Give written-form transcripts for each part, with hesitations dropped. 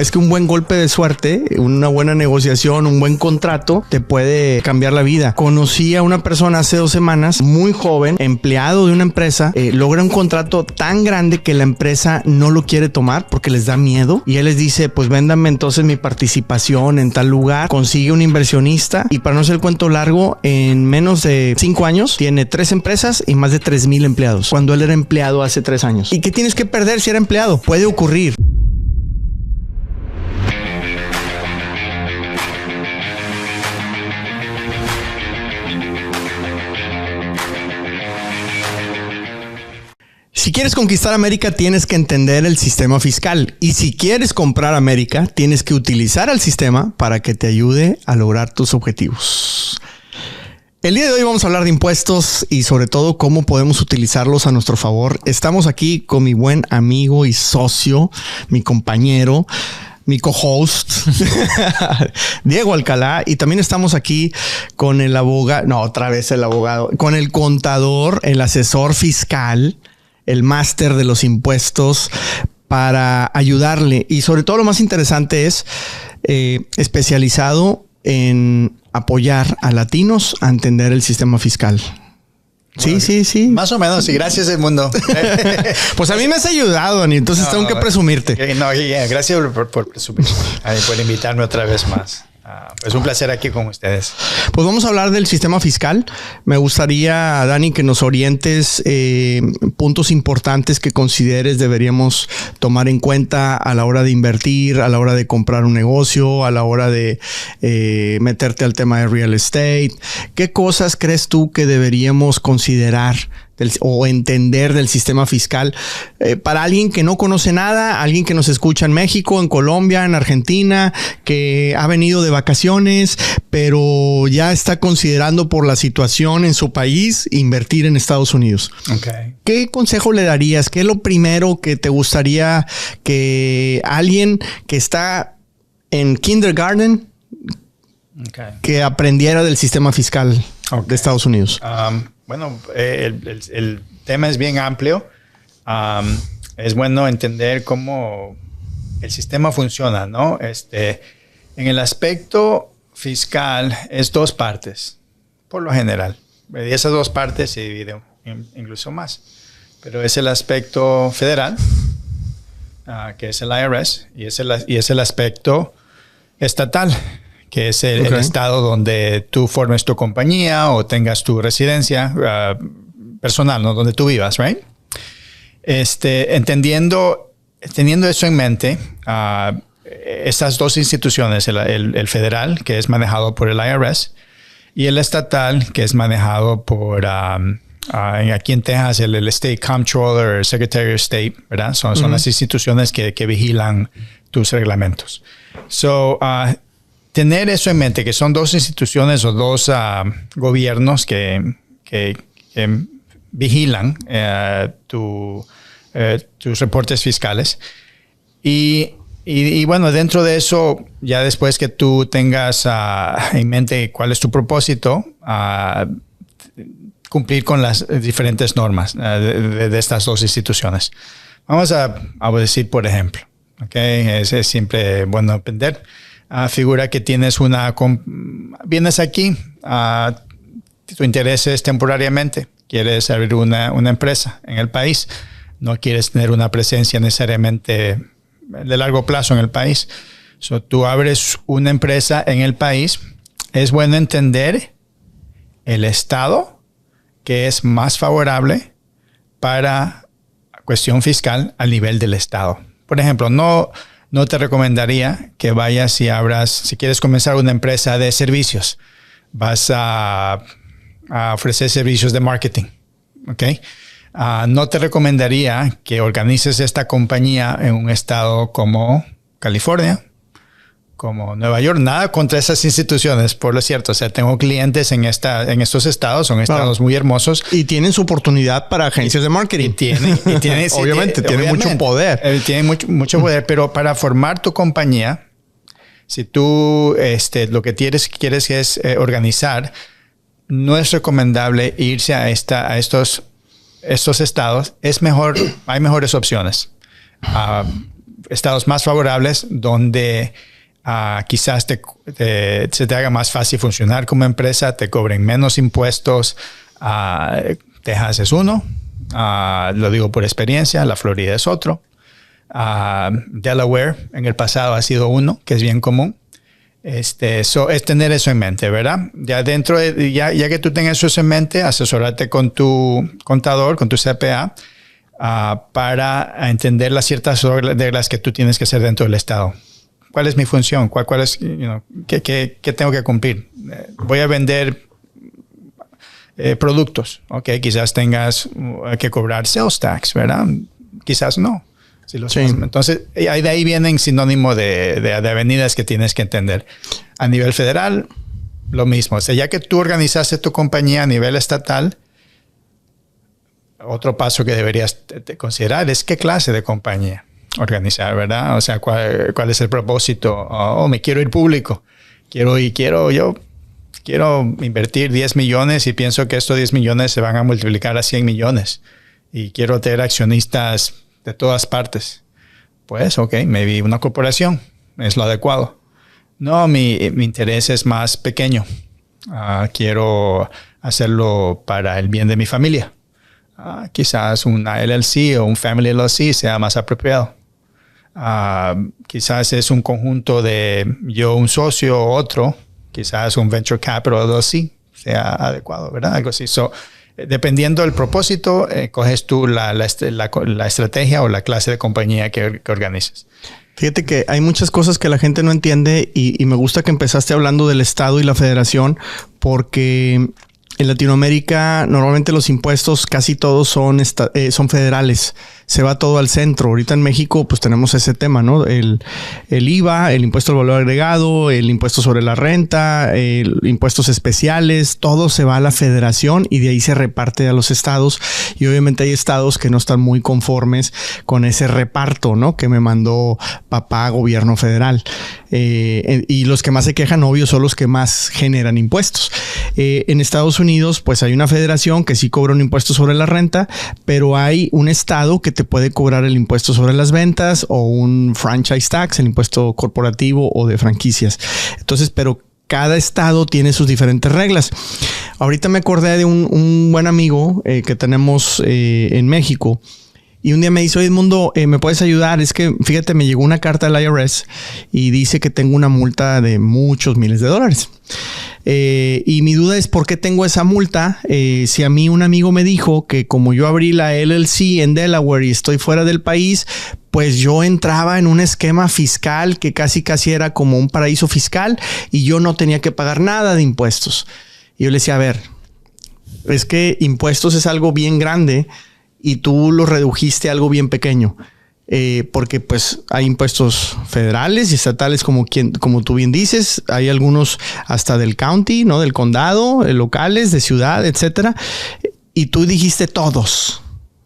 Es que un buen golpe de suerte, una buena negociación, un buen contrato te puede cambiar la vida. Conocí a una persona hace 2 semanas, muy joven, empleado de una empresa, logra un contrato tan grande que la empresa no lo quiere tomar porque les da miedo. Y él les dice, pues véndame entonces mi participación en tal lugar. Consigue un inversionista y, para no hacer el cuento largo, en menos de 5 años tiene 3 empresas y más de 3,000 empleados. Cuando él era empleado hace 3 años. ¿Y qué tienes que perder si era empleado? Puede ocurrir. Si quieres conquistar América, tienes que entender el sistema fiscal. Y si quieres comprar América, tienes que utilizar el sistema para que te ayude a lograr tus objetivos. El día de hoy vamos a hablar de impuestos y sobre todo cómo podemos utilizarlos a nuestro favor. Estamos aquí con mi buen amigo y socio, mi compañero, mi co-host, Diego Alcalá, y también estamos aquí con el abogado, no, otra vez el abogado, con el contador, el asesor fiscal, el máster de los impuestos, para ayudarle. Y sobre todo lo más interesante es especializado en apoyar a latinos a entender el sistema fiscal. Sí, sí, sí. Más o menos, sí. Gracias, Edmundo. Pues a mí me has ayudado, Dani. Entonces tengo que presumirte. Gracias por presumir, por invitarme otra vez más. Es un placer aquí con ustedes. Pues vamos a hablar del sistema fiscal. Me gustaría, Dani, que nos orientes puntos importantes que consideres deberíamos tomar en cuenta a la hora de invertir, a la hora de comprar un negocio, a la hora de meterte al tema de real estate. ¿Qué cosas crees tú que deberíamos considerar o entender del sistema fiscal para alguien que no conoce nada, alguien que nos escucha en México, en Colombia, en Argentina, que ha venido de vacaciones, pero ya está considerando por la situación en su país invertir en Estados Unidos? Okay. ¿Qué consejo le darías? ¿Qué es lo primero que te gustaría que alguien que está en kindergarten que aprendiera del sistema fiscal de Estados Unidos? Bueno, el tema es bien amplio. Es bueno entender cómo el sistema funciona, ¿no? En el aspecto fiscal es 2 partes, por lo general. Y esas 2 partes se dividen incluso más. Pero es el aspecto federal, que es el IRS, y es el aspecto estatal, que es el estado donde tú formes tu compañía o tengas tu residencia personal, ¿no? Donde tú vivas, right? Teniendo eso en mente, estas 2 instituciones, el federal, que es manejado por el IRS, y el estatal, que es manejado por, aquí en Texas, el State Comptroller, el Secretary of State, ¿verdad? Son las instituciones que vigilan tus reglamentos. Tener eso en mente, que son 2 instituciones o 2 gobiernos que vigilan tus reportes fiscales. Y bueno, dentro de eso, ya después que tú tengas en mente cuál es tu propósito, cumplir con las diferentes normas de estas 2 instituciones. Vamos a decir, por ejemplo, es siempre bueno aprender. Figura que tienes vienes aquí, tu interés es temporariamente, quieres abrir una empresa en el país, no quieres tener una presencia necesariamente de largo plazo en el país. Tú abres una empresa en el país, es bueno entender el estado que es más favorable para cuestión fiscal al nivel del estado. Por ejemplo, no te recomendaría que vayas si quieres comenzar una empresa de servicios, vas a ofrecer servicios de marketing, ¿ok? No te recomendaría que organices esta compañía en un estado como California, como Nueva York. Nada contra esas instituciones, por lo cierto. O sea, tengo clientes en estos estados, son estados muy hermosos. Y tienen su oportunidad para agencias de marketing. Obviamente, tienen mucho poder. Tienen mucho poder, pero para formar tu compañía, si tú lo que quieres es organizar, no es recomendable irse a estos estados. Es mejor, hay mejores opciones. estados más favorables donde quizás se te haga más fácil funcionar como empresa, te cobren menos impuestos. Texas es uno, lo digo por experiencia, la Florida es otro. Delaware en el pasado ha sido uno, que es bien común. Es tener eso en mente, ¿verdad? Ya ya que tú tengas eso en mente, asesórate con tu contador, con tu CPA, para entender las ciertas reglas que tú tienes que hacer dentro del estado. ¿Cuál es mi función? ¿Cuál es, qué tengo que cumplir? Voy a vender productos. Ok, quizás tengas que cobrar sales tax, ¿verdad? Quizás no. Sí. Entonces, de ahí vienen sinónimo de avenidas que tienes que entender. A nivel federal, lo mismo. O sea, ya que tú organizaste tu compañía a nivel estatal, otro paso que deberías considerar es qué clase de compañía organizar, ¿verdad? O sea, cuál es el propósito. Me quiero ir público. Quiero invertir 10 millones y pienso que estos 10 millones se van a multiplicar a 100 millones. Y quiero tener accionistas de todas partes. Pues, ok, maybe una corporación es lo adecuado. No, mi interés es más pequeño. Quiero hacerlo para el bien de mi familia. Quizás una LLC o un Family LLC sea más apropiado. Quizás es un conjunto de yo, un socio, otro. Quizás un Venture Capital LLC sea adecuado, ¿verdad? Algo así. Dependiendo del propósito, coges tú la estrategia o la clase de compañía que organices. Fíjate que hay muchas cosas que la gente no entiende y me gusta que empezaste hablando del Estado y la Federación, porque en Latinoamérica normalmente los impuestos casi todos son federales. Se va todo al centro. Ahorita en México pues tenemos ese tema, ¿no? El IVA, el impuesto al valor agregado, el impuesto sobre la renta, impuestos especiales, todo se va a la federación y de ahí se reparte a los estados. Y obviamente hay estados que no están muy conformes con ese reparto, ¿no? Que me mandó papá, gobierno federal. Y los que más se quejan, obvio, son los que más generan impuestos. En Estados Unidos pues hay una federación que sí cobra un impuesto sobre la renta, pero hay un estado que te puede cobrar el impuesto sobre las ventas o un franchise tax, el impuesto corporativo o de franquicias. Entonces, pero cada estado tiene sus diferentes reglas. Ahorita me acordé de un buen amigo que tenemos en México. Y un día me dice, oye, Edmundo, ¿me puedes ayudar? Es que, fíjate, me llegó una carta del IRS y dice que tengo una multa de muchos miles de dólares. Y mi duda es, ¿por qué tengo esa multa? Si a mí un amigo me dijo que como yo abrí la LLC en Delaware y estoy fuera del país, pues yo entraba en un esquema fiscal que casi era como un paraíso fiscal y yo no tenía que pagar nada de impuestos. Y yo le decía, a ver, es que impuestos es algo bien grande y tú lo redujiste a algo bien pequeño. Porque pues hay impuestos federales y estatales como tú bien dices, hay algunos hasta del county, ¿no? Del condado, locales, de ciudad, etcétera. Y tú dijiste todos.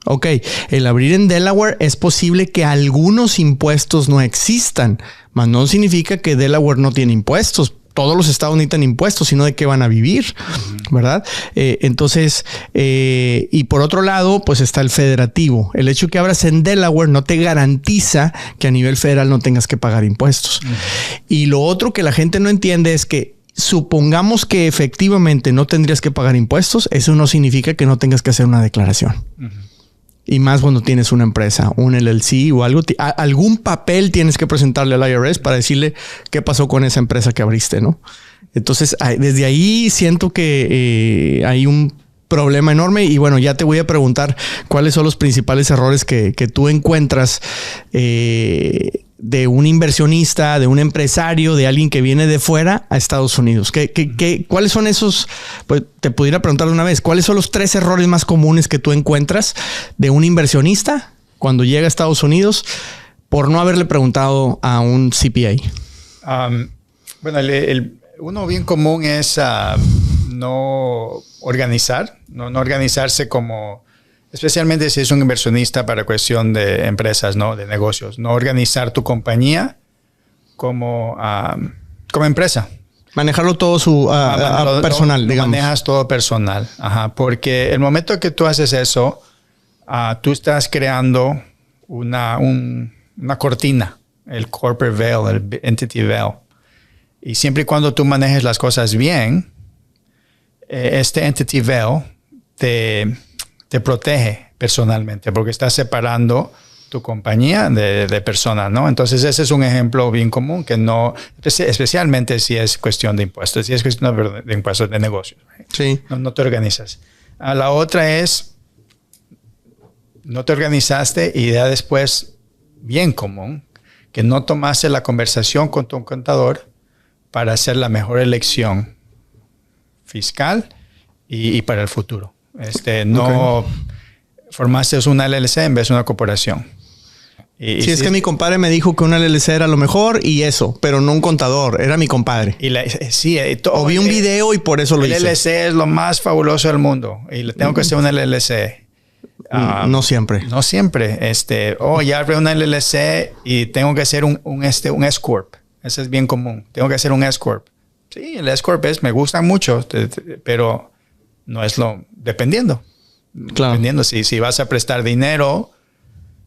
Ok, el abrir en Delaware es posible que algunos impuestos no existan, mas no significa que Delaware no tiene impuestos. Todos los estados necesitan impuestos, sino de qué van a vivir, ¿verdad? Entonces, y por otro lado, pues está el federativo. El hecho que abras en Delaware no te garantiza que a nivel federal no tengas que pagar impuestos. Y lo otro que la gente no entiende es que supongamos que efectivamente no tendrías que pagar impuestos, eso no significa que no tengas que hacer una declaración. Y más cuando tienes una empresa, un LLC o algo, algún papel tienes que presentarle al IRS para decirle qué pasó con esa empresa que abriste, ¿no? Entonces, desde ahí siento que hay un problema enorme y bueno, ya te voy a preguntar cuáles son los principales errores que tú encuentras de un inversionista, de un empresario, de alguien que viene de fuera a Estados Unidos. ¿Cuáles son esos? Pues te pudiera preguntar de una vez, ¿cuáles son los 3 errores más comunes que tú encuentras de un inversionista cuando llega a Estados Unidos por no haberle preguntado a un CPA? Bueno, uno bien común es no organizar, no organizarse como... Especialmente si es un inversionista para cuestión de empresas, ¿no? De negocios. No organizar tu compañía como empresa. Manejarlo todo personal, digamos. Manejas todo personal. Ajá. Porque el momento que tú haces eso, tú estás creando un una cortina, el corporate veil, el entity veil. Y siempre y cuando tú manejes las cosas bien, este entity veil te protege personalmente porque estás separando tu compañía de personas, ¿no? Entonces ese es un ejemplo bien común que no, especialmente si es cuestión de impuestos, si es cuestión de impuestos de negocios. Sí. No te organizas. La otra es, no te organizaste y ya después, bien común, que no tomaste la conversación con tu contador para hacer la mejor elección fiscal y para el futuro. No formaste una LLC en vez de una corporación. Sí, es que mi compadre me dijo que una LLC era lo mejor y eso, pero no un contador, era mi compadre. O vi un video y por eso lo hice. El LLC es lo más fabuloso del mundo y le tengo que hacer una LLC. No siempre. No siempre. Ya abrí una LLC y tengo que hacer un S-Corp. Eso es bien común. Tengo que hacer un S-Corp. Sí, el S-Corp me gusta mucho, pero no es lo... Dependiendo. Claro. Dependiendo. Si vas a prestar dinero,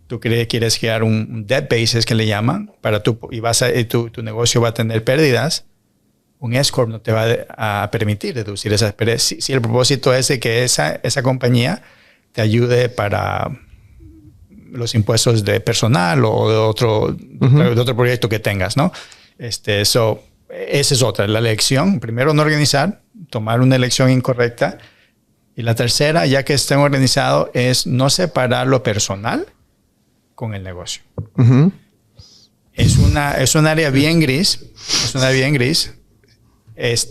tú quieres crear un debt basis que le llaman, y tu negocio va a tener pérdidas, un S-Corp no te va a permitir deducir esas pérdidas. Si el propósito es de que esa compañía te ayude para los impuestos de personal o de otro proyecto que tengas, ¿no? Esa es otra, la elección. Primero, no organizar, tomar una elección incorrecta. Y la tercera, ya que estén organizados, es no separar lo personal con el negocio. Uh-huh. Es un área bien gris. Es un área bien gris. Es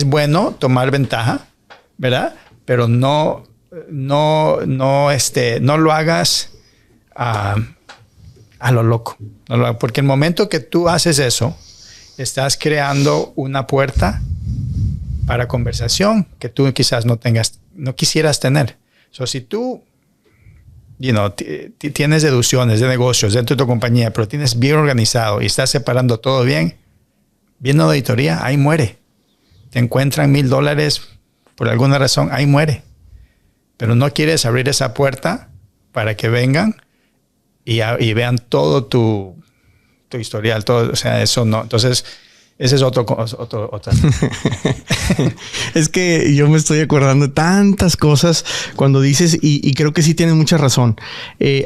bueno tomar ventaja, ¿verdad? Pero no lo hagas a lo loco. Porque el momento que tú haces eso, estás creando una puerta para conversación que tú quizás no quisieras tener. Si tú tienes deducciones de negocios dentro de tu compañía, pero tienes bien organizado y estás separando todo bien, viene una auditoría, ahí muere. Te encuentran $1,000 por alguna razón, ahí muere. Pero no quieres abrir esa puerta para que vengan y vean todo tu historial, todo, o sea, eso no. Entonces, ese es otra. Es que yo me estoy acordando de tantas cosas cuando dices, y creo que sí tienes mucha razón.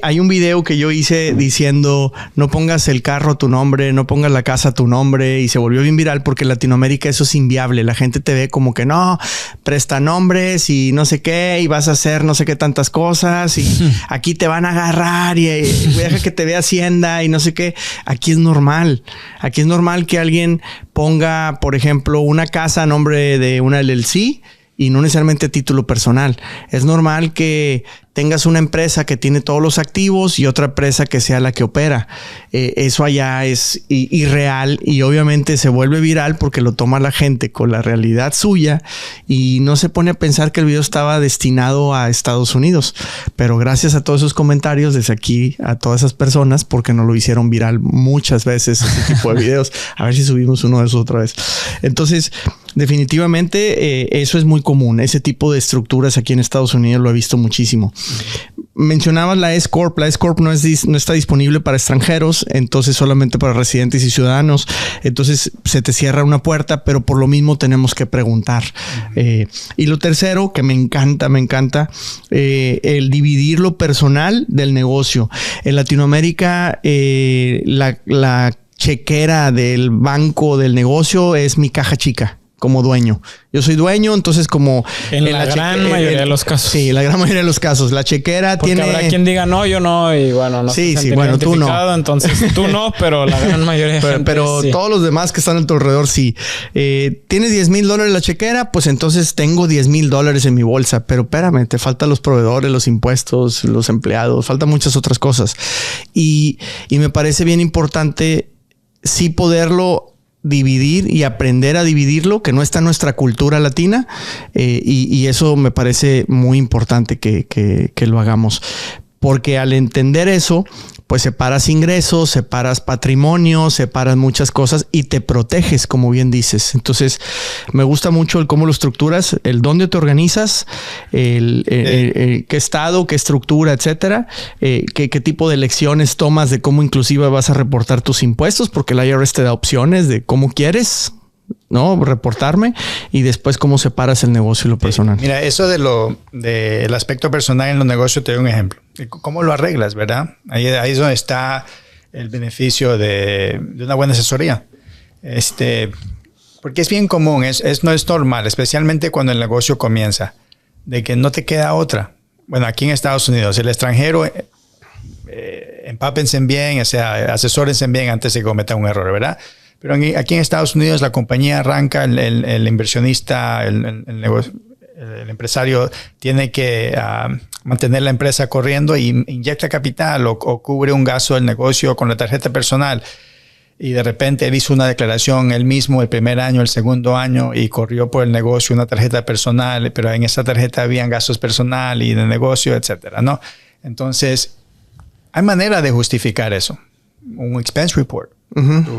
Hay un video que yo hice diciendo, no pongas el carro a tu nombre, no pongas la casa a tu nombre, y se volvió bien viral porque en Latinoamérica eso es inviable. La gente te ve como que no, presta nombres y no sé qué, y vas a hacer no sé qué tantas cosas, y aquí te van a agarrar y deja que te vea Hacienda y no sé qué. Aquí es normal. Aquí es normal que alguien ponga, por ejemplo, una casa a nombre de una LLC y no necesariamente título personal. Es normal que tengas una empresa que tiene todos los activos y otra empresa que sea la que opera. Eso allá es irreal y obviamente se vuelve viral porque lo toma la gente con la realidad suya y no se pone a pensar que el video estaba destinado a Estados Unidos. Pero gracias a todos esos comentarios desde aquí a todas esas personas, porque nos lo hicieron viral muchas veces ese tipo de videos. A ver si subimos uno de esos otra vez. Entonces, definitivamente eso es muy común. Ese tipo de estructuras aquí en Estados Unidos lo he visto muchísimo. Mencionabas la S-Corp. La S-Corp no está disponible para extranjeros, entonces solamente para residentes y ciudadanos. Entonces se te cierra una puerta, pero por lo mismo tenemos que preguntar. Y lo tercero, que me encanta, el dividir lo personal del negocio. En Latinoamérica, la chequera del banco del negocio es mi caja chica. Como dueño. Yo soy dueño, entonces como... En la gran mayoría de los casos. Sí, la gran mayoría de los casos. La chequera porque tiene... habrá quien diga no, yo no, y bueno, no sí, bueno, tú no. Entonces tú no, pero la gran mayoría de gente pero sí. Todos los demás que están a tu alrededor sí. ¿Tienes $10,000 la chequera? Pues entonces tengo $10,000 en mi bolsa. Pero espérame, te faltan los proveedores, los impuestos, los empleados. Faltan muchas otras cosas. Y me parece bien importante sí poderlo dividir y aprender a dividirlo, que no está en nuestra cultura latina, y eso me parece muy importante que lo hagamos. porque al entender eso, pues separas ingresos, separas patrimonio, separas muchas cosas y te proteges, como bien dices. Entonces, me gusta mucho el cómo lo estructuras, el dónde te organizas, qué estado, qué estructura, etcétera, qué tipo de elecciones tomas de cómo inclusive vas a reportar tus impuestos, porque el IRS te da opciones de cómo quieres, ¿no? Reportarme, y después cómo separas el negocio y lo personal. Mira, eso del aspecto personal en los negocios, te doy un ejemplo. ¿Cómo lo arreglas, verdad? Ahí es donde está el beneficio de una buena asesoría. Porque es bien común, no es normal, especialmente cuando el negocio comienza, de que no te queda otra. Bueno, aquí en Estados Unidos, el extranjero, empápense bien, o sea, asesórense bien antes de cometer un error, ¿verdad? Pero aquí en Estados Unidos la compañía arranca, el inversionista, el empresario tiene que mantener la empresa corriendo y inyecta capital o cubre un gasto del negocio con la tarjeta personal. Y de repente él hizo una declaración él mismo el primer año, el segundo año, y corrió por el negocio una tarjeta personal, pero en esa tarjeta habían gastos personales y de negocio, etcétera, ¿no? Entonces, hay manera de justificar eso. Un expense report.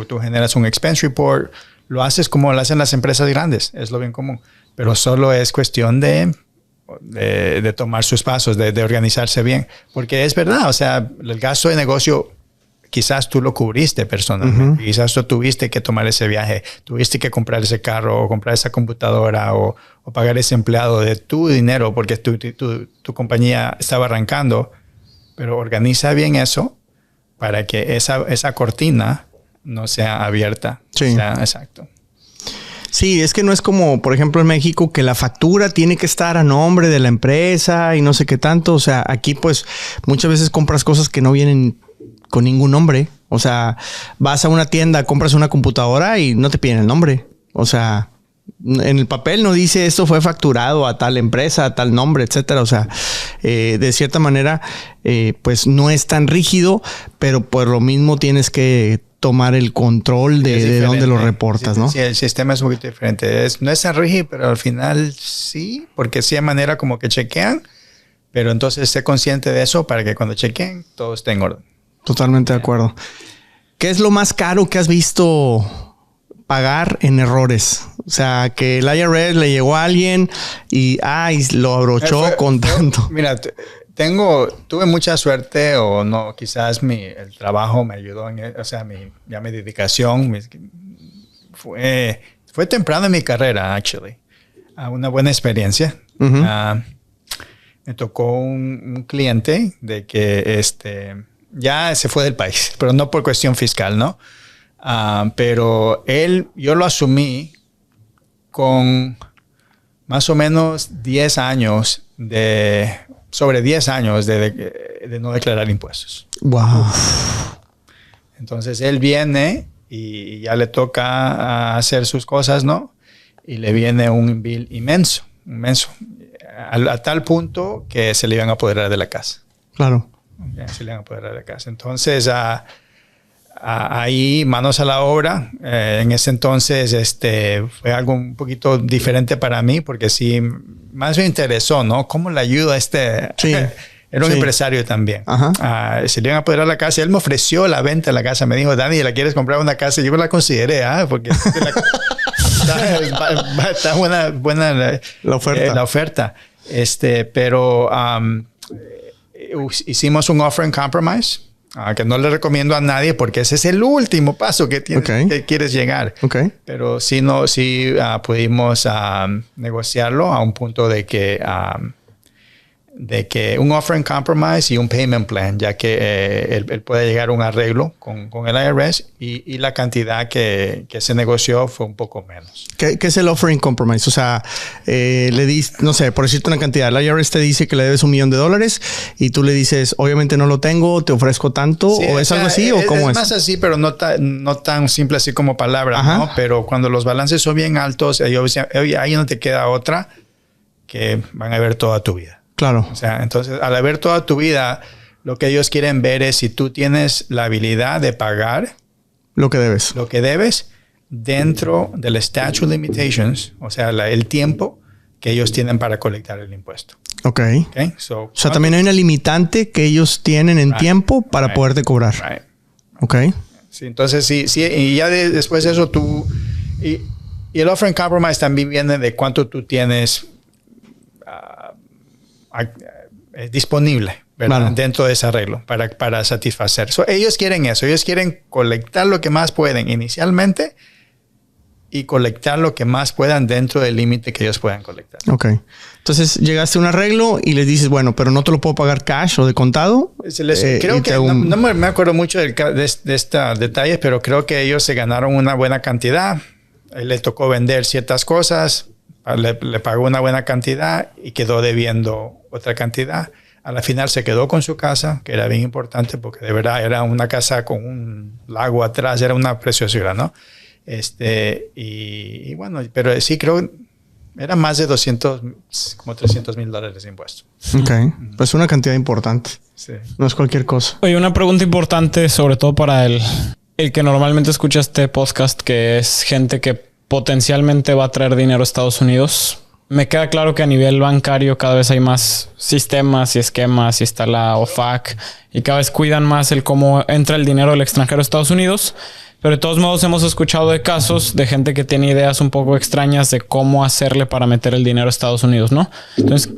Tú generas un expense report, lo haces como lo hacen las empresas grandes, es lo bien común, pero solo es cuestión de tomar sus pasos, de organizarse bien, porque es verdad, o sea, el gasto de negocio quizás tú lo cubriste personalmente, quizás tú tuviste que tomar ese viaje, tuviste que comprar ese carro o comprar esa computadora o pagar ese empleado de tu dinero porque tu compañía estaba arrancando, pero organiza bien eso para que esa cortina no sea abierta. Sí. O sea, exacto. Sí, es que no es como, por ejemplo, en México, que la factura tiene que estar a nombre de la empresa y no sé qué tanto. O sea, aquí pues muchas veces compras cosas que no vienen con ningún nombre. O sea, vas a una tienda, compras una computadora y no te piden el nombre. O sea, en el papel no dice esto fue facturado a tal empresa, a tal nombre, etcétera. O sea, de cierta manera, pues no es tan rígido, pero por lo mismo tienes que tomar el control de dónde lo reportas, ¿no? Sí, el sistema es un poquito diferente. No es tan rígido, pero al final sí, porque sí hay manera como que chequean, pero entonces sé consciente de eso para que cuando chequen todo esté en orden. Totalmente de acuerdo. ¿Qué es lo más caro que has visto pagar en errores? O sea, que el IRS le llegó a alguien y lo abrochó con tanto. Mira, tuve mucha suerte o no, quizás el trabajo me ayudó, mi dedicación fue temprano en mi carrera, actually. Una buena experiencia. Me tocó un cliente de que ya se fue del país, pero no por cuestión fiscal, ¿no? Pero yo lo asumí con más o menos 10 años sobre 10 años de no declarar impuestos. Wow. Entonces él viene y ya le toca hacer sus cosas, ¿no? Y le viene un bill inmenso. A tal punto que se le iban a apoderar de la casa. Claro. Se le iban a apoderar de la casa. Entonces, ahí, manos a la obra. En ese entonces, fue algo un poquito diferente para mí, porque sí, más me interesó, ¿no? ¿Cómo le ayudo a Sí. Era un empresario también. Se le iban a apoderar la casa. Él me ofreció la venta de la casa. Me dijo, Dani, ¿la quieres comprar una casa? Yo me la consideré, porque está buena la oferta. Pero hicimos un offer and compromise, que no le recomiendo a nadie porque ese es el último paso que quieres llegar. Pero sí pudimos negociarlo a un punto de que un offer and compromise y un payment plan, ya que él puede llegar a un arreglo con el IRS y la cantidad que se negoció fue un poco menos. ¿Qué es el offer and compromise? O sea, le dices, no sé, por decirte una cantidad, el IRS te dice que le debes $1 millón y tú le dices, obviamente no lo tengo, te ofrezco tanto, sí, ¿o es algo así o cómo es? Es más así, pero no tan simple así como palabra, ¿no? Pero cuando los balances son bien altos, ahí no te queda otra que van a ver toda tu vida. Claro. O sea, entonces, al ver toda tu vida, lo que ellos quieren ver es si tú tienes la habilidad de pagar lo que debes. Lo que debes dentro del statute of limitations, o sea, el tiempo que ellos tienen para colectar el impuesto. Ok. Okay? O sea, también hay una limitante que ellos tienen en tiempo para poderte cobrar. Right. Ok. Sí, entonces, sí, y ya después de eso tú... Y el offering compromise también viene de cuánto tú tienes disponible, ¿verdad? Claro. Dentro de ese arreglo para satisfacer. Ellos quieren eso. Ellos quieren colectar lo que más pueden inicialmente y colectar lo que más puedan dentro del límite que ellos puedan colectar. Ok. Entonces, llegaste a un arreglo y les dices, bueno, pero no te lo puedo pagar cash o de contado. Creo que no me acuerdo mucho de estos detalles, pero creo que ellos se ganaron una buena cantidad. Él le tocó vender ciertas cosas, le pagó una buena cantidad y quedó debiendo otra cantidad. A la final se quedó con su casa, que era bien importante porque de verdad era una casa con un lago atrás, era una preciosura, ¿no? Y bueno, pero sí creo era más de 200, como $300,000 de impuestos. Ok, pues una cantidad importante. Sí. No es cualquier cosa. Oye, una pregunta importante, sobre todo para el que normalmente escucha este podcast, que es gente que potencialmente va a traer dinero a Estados Unidos. Me queda claro que a nivel bancario cada vez hay más sistemas y esquemas y está la OFAC y cada vez cuidan más el cómo entra el dinero del extranjero a Estados Unidos. Pero de todos modos hemos escuchado de casos de gente que tiene ideas un poco extrañas de cómo hacerle para meter el dinero a Estados Unidos, ¿no? Entonces,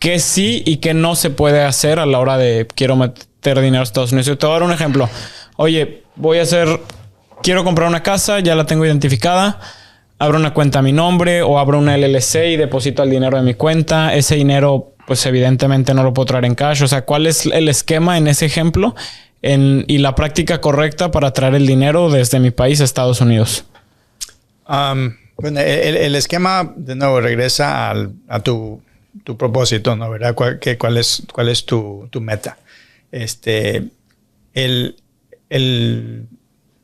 ¿qué sí y qué no se puede hacer a la hora de quiero meter dinero a Estados Unidos? Yo te voy a dar un ejemplo. Oye, quiero comprar una casa, ya la tengo identificada. Abro una cuenta a mi nombre o abro una LLC y deposito el dinero de mi cuenta. Ese dinero, pues evidentemente no lo puedo traer en cash. O sea, ¿cuál es el esquema en ese ejemplo y la práctica correcta para traer el dinero desde mi país a Estados Unidos? Bueno, el esquema, de nuevo, regresa a tu propósito, ¿no? ¿Verdad? ¿Cuál es tu meta?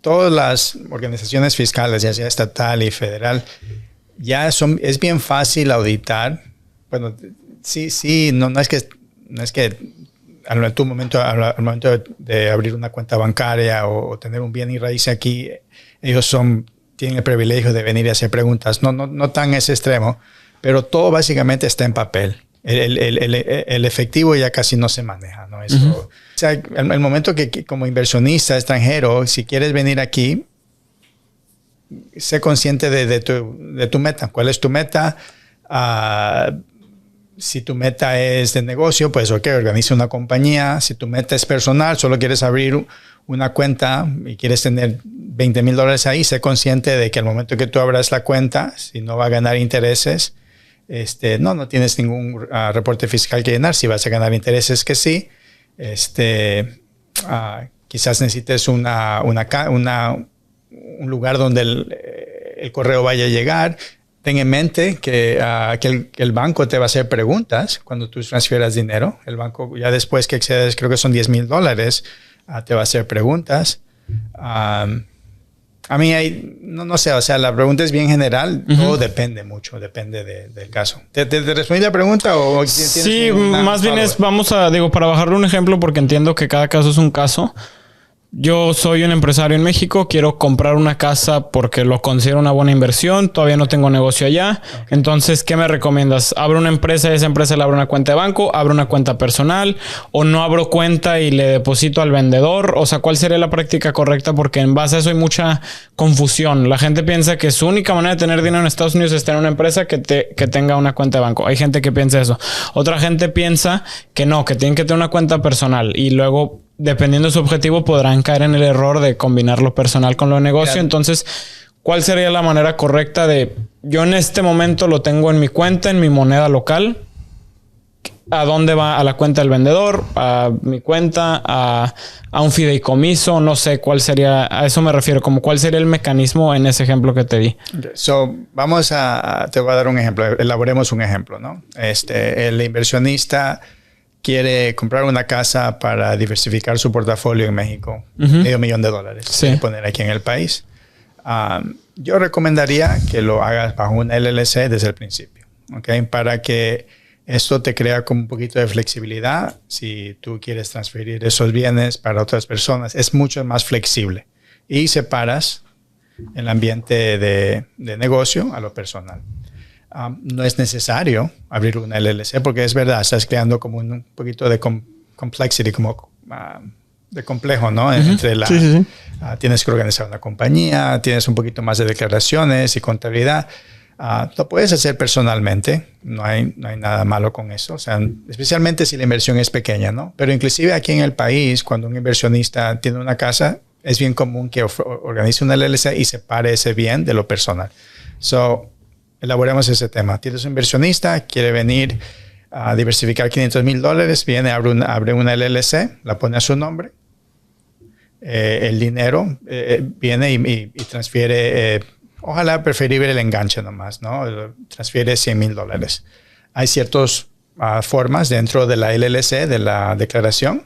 Todas las organizaciones fiscales, ya sea estatal y federal, es bien fácil auditar. Bueno, sí, no es que al momento de abrir una cuenta bancaria o tener un bien y raíz aquí, ellos tienen el privilegio de venir y hacer preguntas. No tan ese extremo, pero todo básicamente está en papel. El efectivo ya casi no se maneja, ¿no? Eso, uh-huh. O sea, el momento que como inversionista extranjero, si quieres venir aquí, sé consciente de tu meta. ¿Cuál es tu meta? Si tu meta es de negocio, pues ok, organiza una compañía. Si tu meta es personal, solo quieres abrir una cuenta y quieres tener $20,000 ahí, sé consciente de que al momento que tú abras la cuenta, si no va a ganar intereses, no tienes ningún reporte fiscal que llenar. Si vas a ganar intereses, que sí. Quizás necesites un lugar donde el correo vaya a llegar. Ten en mente que el banco te va a hacer preguntas cuando tú transfieras dinero. El banco, ya después que excedes, creo que son $10,000, te va a hacer preguntas. A mí no sé, o sea, la pregunta es bien general. Uh-huh. Todo depende mucho, depende del caso. ¿Te respondí la pregunta o sí, más bien para bajarle un ejemplo, porque entiendo que cada caso es un caso. Yo soy un empresario en México, quiero comprar una casa porque lo considero una buena inversión, todavía no tengo negocio allá. Okay. Entonces, ¿qué me recomiendas? ¿Abro una empresa y esa empresa le abro una cuenta de banco? ¿Abro una cuenta personal? ¿O no abro cuenta y le deposito al vendedor? O sea, ¿cuál sería la práctica correcta? Porque en base a eso hay mucha confusión. La gente piensa que su única manera de tener dinero en Estados Unidos es tener una empresa que tenga una cuenta de banco. Hay gente que piensa eso. Otra gente piensa que no, que tienen que tener una cuenta personal y luego, dependiendo de su objetivo, podrán caer en el error de combinar lo personal con lo de negocio. Claro. Entonces, ¿cuál sería la manera correcta de... Yo en este momento lo tengo en mi cuenta, en mi moneda local. ¿A dónde va? ¿A la cuenta del vendedor? ¿A mi cuenta? ¿A un fideicomiso? No sé cuál sería... A eso me refiero. Como ¿cuál sería el mecanismo en ese ejemplo que te di? Okay. Te voy a dar un ejemplo. Elaboremos un ejemplo, ¿no? El inversionista quiere comprar una casa para diversificar su portafolio en México. Uh-huh. $500,000. Sí. Poner aquí en el país. Yo recomendaría que lo hagas bajo una LLC desde el principio. ¿Okay? Para que esto te crea como un poquito de flexibilidad. Si tú quieres transferir esos bienes para otras personas, es mucho más flexible. Y separas el ambiente de negocio a lo personal. no es necesario abrir una LLC porque es verdad, estás creando como un poquito de complexity, como de complejo, ¿no? Entre tienes que organizar una compañía, tienes un poquito más de declaraciones y contabilidad. Lo puedes hacer personalmente, no hay nada malo con eso, o sea, especialmente si la inversión es pequeña, ¿no? Pero inclusive aquí en el país, cuando un inversionista tiene una casa, es bien común que organice una LLC y separe ese bien de lo personal. So, elaboremos ese tema. Tienes un inversionista, quiere venir a diversificar $500,000, viene, abre una LLC, la pone a su nombre, el dinero viene y transfiere... ojalá preferible el enganche nomás, ¿no? Transfiere $100,000. Hay ciertas formas dentro de la LLC, de la declaración,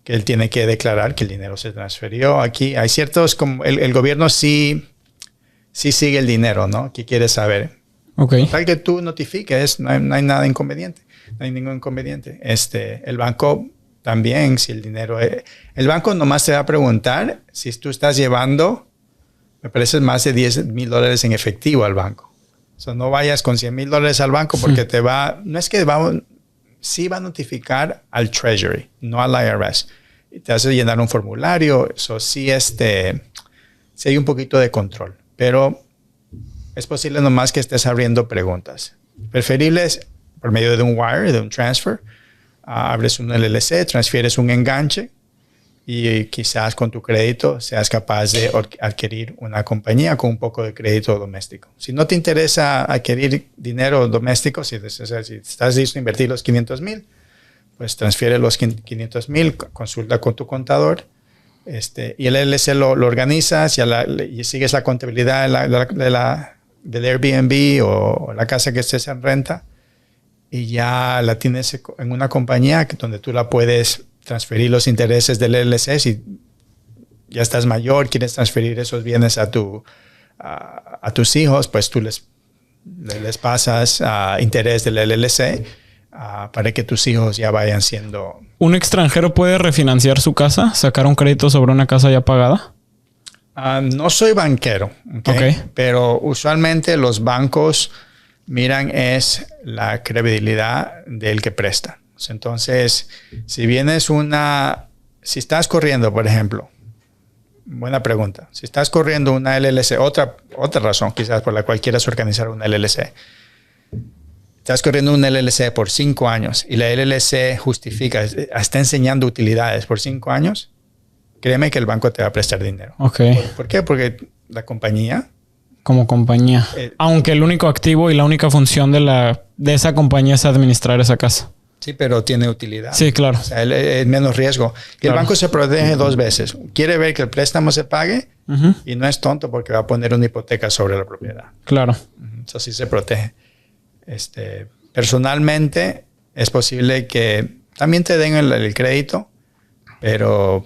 que él tiene que declarar que el dinero se transfirió. Aquí hay ciertos, como el gobierno sí sigue el dinero, ¿no? ¿Qué quiere saber? Okay. Tal que tú notifiques, no hay nada inconveniente. No hay ningún inconveniente. El banco también, si el dinero... el banco nomás te va a preguntar si tú estás llevando... Me parece más de $10,000 en efectivo al banco. No vayas con $100,000 al banco porque te va... No es que sí va a notificar al Treasury, no al IRS. Y te hace llenar un formulario. Eso sí, sí hay un poquito de control. Pero es posible nomás que estés abriendo preguntas. Preferible es por medio de un wire, de un transfer. Abres un LLC, transfieres un enganche. Y quizás con tu crédito seas capaz de adquirir una compañía con un poco de crédito doméstico. Si no te interesa adquirir dinero doméstico, si estás listo a invertir los $500,000, pues transfiere los $500,000, consulta con tu contador, y el LLC lo organizas y sigues la contabilidad del Airbnb o la casa que estés en renta y ya la tienes en una compañía donde tú la puedes transferir los intereses del LLC. Si ya estás mayor, quieres transferir esos bienes a tus hijos, pues tú les pasas interés del LLC para que tus hijos ya vayan siendo... ¿Un extranjero puede refinanciar su casa? ¿Sacar un crédito sobre una casa ya pagada? No soy banquero, ¿okay? Pero usualmente los bancos miran es la credibilidad del que presta. Entonces, si estás corriendo, por ejemplo, buena pregunta. Si estás corriendo una LLC, otra razón quizás por la cual quieras organizar una LLC. Estás corriendo una LLC por 5 años y la LLC justifica, está enseñando utilidades por 5 años, créeme que el banco te va a prestar dinero. Okay. ¿Por qué? Porque la compañía... Como compañía. Aunque el único activo y la única función de esa compañía es administrar esa casa. Sí, pero tiene utilidad. Sí, claro. O sea, es menos riesgo. Y claro. El banco se protege 2 veces. Quiere ver que el préstamo se pague y no es tonto porque va a poner una hipoteca sobre la propiedad. Claro. Eso sí se protege. Personalmente, es posible que también te den el crédito, pero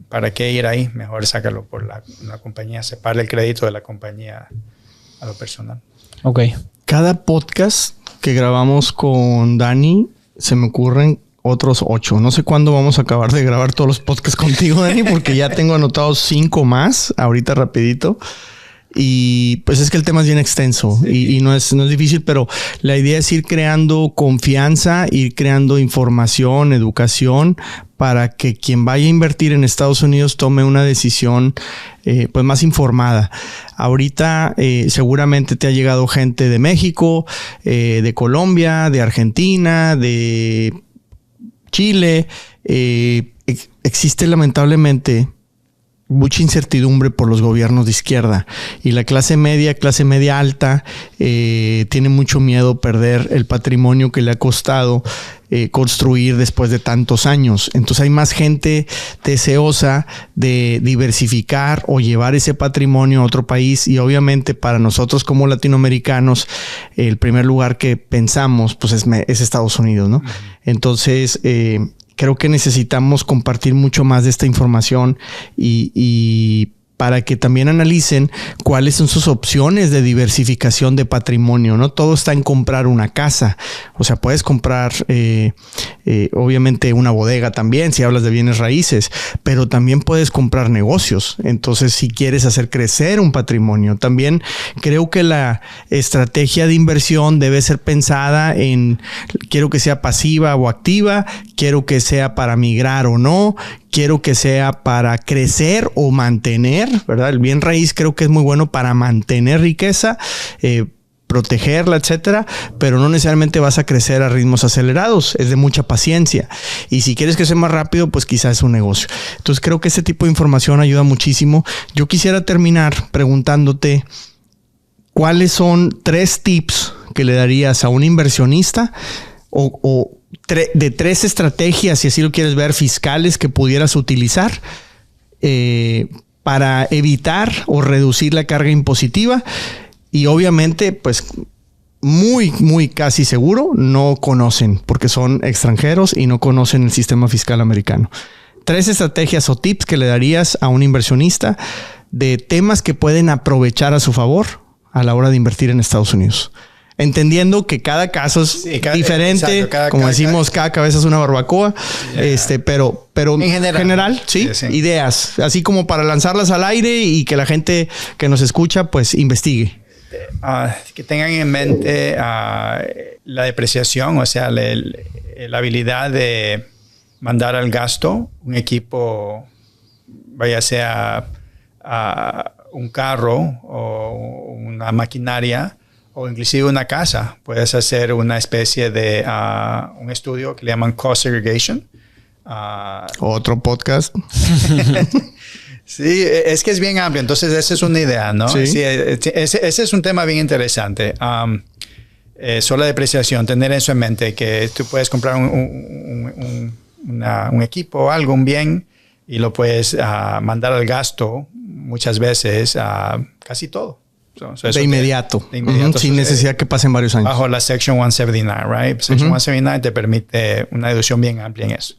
¿para qué ir ahí? Mejor sácalo por la compañía. Separa el crédito de la compañía a lo personal. Ok. Cada podcast que grabamos con Dani, se me ocurren otros 8. No sé cuándo vamos a acabar de grabar todos los podcasts contigo, Dani, porque ya tengo anotados 5 más ahorita rapidito. Y pues es que el tema es bien extenso y no es difícil, pero la idea es ir creando confianza, ir creando información, educación para que quien vaya a invertir en Estados Unidos tome una decisión pues más informada. Ahorita seguramente te ha llegado gente de México, de Colombia, de Argentina, de Chile. Existe lamentablemente mucha incertidumbre por los gobiernos de izquierda y la clase media alta tiene mucho miedo perder el patrimonio que le ha costado construir después de tantos años. Entonces hay más gente deseosa de diversificar o llevar ese patrimonio a otro país y obviamente para nosotros como latinoamericanos el primer lugar que pensamos pues es Estados Unidos, ¿no? Entonces creo que necesitamos compartir mucho más de esta información y para que también analicen cuáles son sus opciones de diversificación de patrimonio. No todo está en comprar una casa. O sea, puedes comprar obviamente una bodega también si hablas de bienes raíces, pero también puedes comprar negocios. Entonces, si quieres hacer crecer un patrimonio, también creo que la estrategia de inversión debe ser pensada en quiero que sea pasiva o activa, quiero que sea para migrar o no, quiero que sea para crecer o mantener, ¿verdad? El bien raíz creo que es muy bueno para mantener riqueza, protegerla, etcétera, pero no necesariamente vas a crecer a ritmos acelerados, es de mucha paciencia. Y si quieres crecer más rápido, pues quizás es un negocio. Entonces creo que este tipo de información ayuda muchísimo. Yo quisiera terminar preguntándote cuáles son 3 tips que le darías a un inversionista de 3 estrategias, si así lo quieres ver, fiscales que pudieras utilizar para evitar o reducir la carga impositiva. Y obviamente, pues muy casi seguro no conocen porque son extranjeros y no conocen el sistema fiscal americano. 3 estrategias o tips que le darías a un inversionista de temas que pueden aprovechar a su favor a la hora de invertir en Estados Unidos. Entendiendo que cada caso es diferente, exacto, como decimos, cada cabeza es una barbacoa, pero en general sí, ideas, así como para lanzarlas al aire y que la gente que nos escucha pues investigue. Que tengan en mente la depreciación, o sea, la habilidad de mandar al gasto un equipo, vaya sea un carro o una maquinaria o inclusive una casa. Puedes hacer una especie de un estudio que le llaman cost segregation. Otro podcast. Sí, es que es bien amplio. Entonces, esa es una idea, ¿no? Sí. Sí, ese es un tema bien interesante. Solo depreciación, tener eso en mente, que tú puedes comprar un equipo o algo, un bien, y lo puedes mandar al gasto muchas veces, casi todo. De inmediato. Sin necesidad que pasen varios años. Bajo la Section 179, right? Section 179 te permite una deducción bien amplia en eso.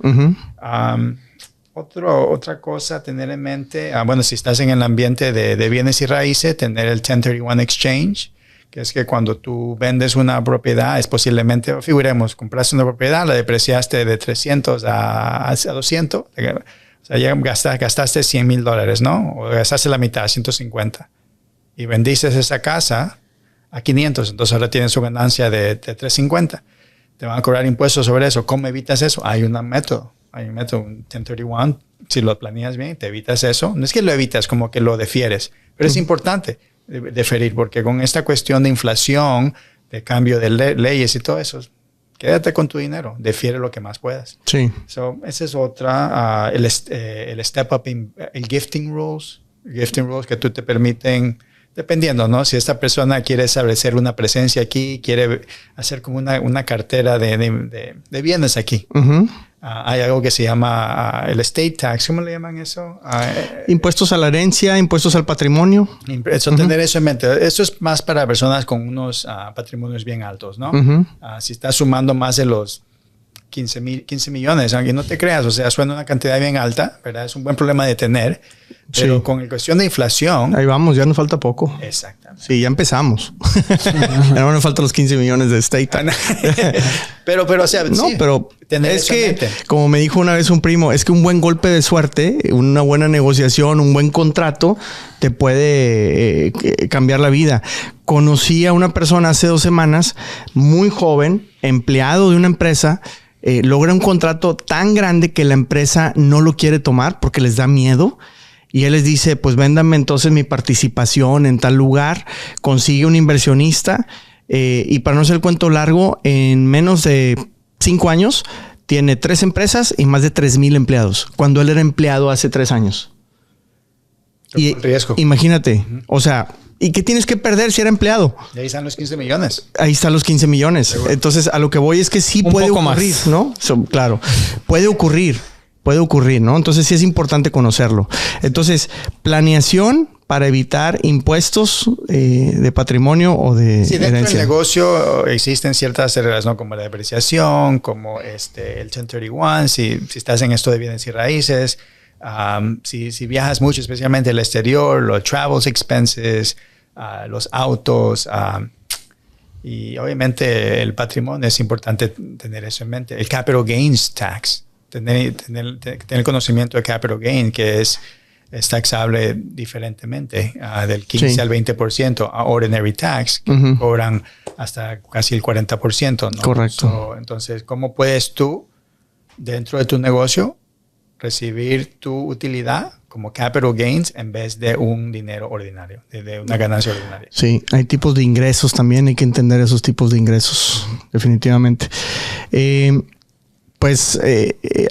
Otra cosa a tener en mente, bueno, si estás en el ambiente de bienes y raíces, tener el 1031 exchange, que es que cuando tú vendes una propiedad, es posiblemente, figuremos, compraste una propiedad, la depreciaste de 300 a 200, o sea, ya gastaste $100,000, ¿no? O gastaste la mitad, 150. Y vendiste esa casa a 500, entonces ahora tienes su ganancia de 350. Te van a cobrar impuestos sobre eso. ¿Cómo evitas eso? Hay un método, un 1031. Si lo planeas bien, te evitas eso. No es que lo evitas, como que lo defieres, pero es importante deferir, porque con esta cuestión de inflación, de cambio de leyes y todo eso, quédate con tu dinero, defiere lo que más puedas. Sí. Esa es otra. El step up, el gifting rules que tú te permiten. Dependiendo, ¿no? Si esta persona quiere establecer una presencia aquí, quiere hacer como una cartera de bienes aquí. Hay algo que se llama el estate tax. ¿Cómo le llaman eso? Impuestos a la herencia, impuestos al patrimonio. Tener eso en mente. Eso es más para personas con unos patrimonios bien altos, ¿no? Si estás sumando más de los 15 millones, aunque no te creas, o sea, suena una cantidad bien alta, ¿verdad? Es un buen problema de tener. Pero con la cuestión de inflación... Ahí vamos, ya nos falta poco. Exactamente. Sí, ya empezamos. Ya no nos faltan los 15 millones de estate. pero, o sea... No, sí, pero es que, como me dijo una vez un primo, es que un buen golpe de suerte, una buena negociación, un buen contrato, te puede cambiar la vida. Conocí a una persona hace 2 semanas, muy joven, empleado de una empresa, logra un contrato tan grande que la empresa no lo quiere tomar porque les da miedo. Y él les dice, pues véndame entonces mi participación en tal lugar, consigue un inversionista y para no hacer el cuento largo, en menos de 5 años tiene 3 empresas y más de 3,000 empleados, cuando él era empleado hace 3 años. Y riesgo. Imagínate, o sea, ¿y qué tienes que perder si era empleado? Y ahí están los 15 millones. Ahí están los 15 millones. Seguro. Entonces, a lo que voy es que sí puede ocurrir, más, ¿no? Claro, puede ocurrir, ¿no? Entonces sí es importante conocerlo. Entonces, planeación para evitar impuestos de patrimonio o de sí, dentro herencia. del negocio existen ciertas reglas, ¿no? Como la depreciación, como el 1031, si estás en esto de bienes y raíces. Si viajas mucho, especialmente al exterior, los travels expenses, los autos, y obviamente el patrimonio, es importante tener eso en mente. El capital gains tax, tener conocimiento de capital gain, que es taxable diferentemente, del 15 al 20%, a ordinary tax, que cobran hasta casi el 40%, ¿no? Correcto. Entonces, ¿cómo puedes tú, dentro de tu negocio, recibir tu utilidad como capital gains en vez de un dinero ordinario, de una ganancia ordinaria? Sí, hay tipos de ingresos también, hay que entender esos tipos de ingresos, definitivamente.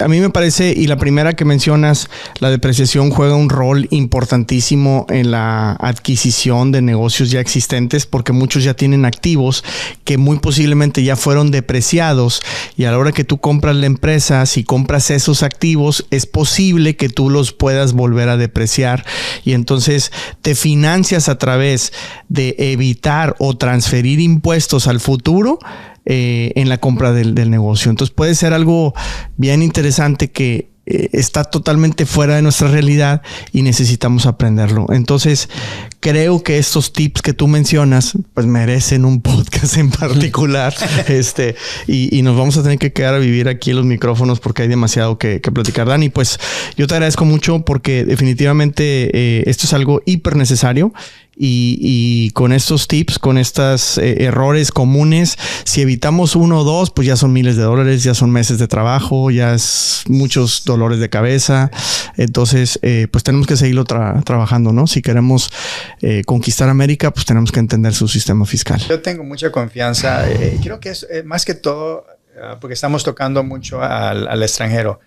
A mí me parece, y la primera que mencionas, la depreciación juega un rol importantísimo en la adquisición de negocios ya existentes, porque muchos ya tienen activos que muy posiblemente ya fueron depreciados, y a la hora que tú compras la empresa, si compras esos activos, es posible que tú los puedas volver a depreciar, y entonces te financias a través de evitar o transferir impuestos al futuro en la compra del negocio. Entonces puede ser algo bien interesante que está totalmente fuera de nuestra realidad y necesitamos aprenderlo. Entonces creo que estos tips que tú mencionas pues merecen un podcast en particular. Y nos vamos a tener que quedar a vivir aquí en los micrófonos porque hay demasiado que platicar. Dani, pues yo te agradezco mucho porque definitivamente esto es algo hiper necesario. Y con estos tips, con estos errores comunes, si evitamos 1 o 2, pues ya son miles de dólares, ya son meses de trabajo, ya es muchos dolores de cabeza. Entonces, pues tenemos que seguirlo trabajando, ¿no? Si queremos conquistar América, pues tenemos que entender su sistema fiscal. Yo tengo mucha confianza. Creo que es más que todo, porque estamos tocando mucho al extranjero,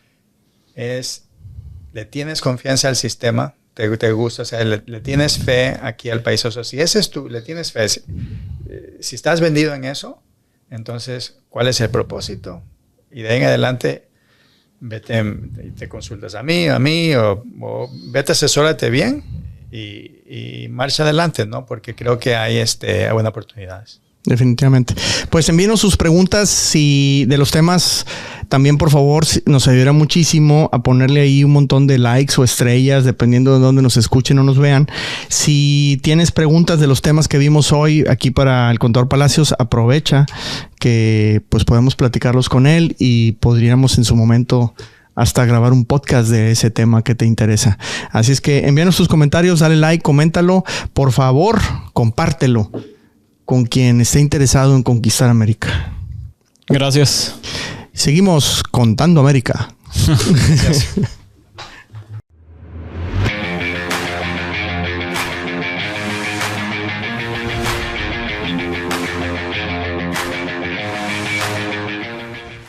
¿le tienes confianza al sistema? ¿Te gusta? O sea, le tienes fe aquí al país. O sea, si ese es le tienes fe, si estás vendido en eso, entonces, ¿cuál es el propósito? Y de ahí en adelante, vete y te consultas a mí, o vete, asesórate bien y marcha adelante, ¿no? Porque creo que hay buenas oportunidades. Definitivamente. Pues envíenos sus preguntas de los temas. También, por favor, nos ayudará muchísimo a ponerle ahí un montón de likes o estrellas, dependiendo de dónde nos escuchen o nos vean. Si tienes preguntas de los temas que vimos hoy aquí para el Contador Palacios, aprovecha que pues podemos platicarlos con él y podríamos en su momento hasta grabar un podcast de ese tema que te interesa. Así es que envíanos tus comentarios, dale like, coméntalo. Por favor, compártelo con quien esté interesado en conquistar América. Gracias. Seguimos contando América. Gracias.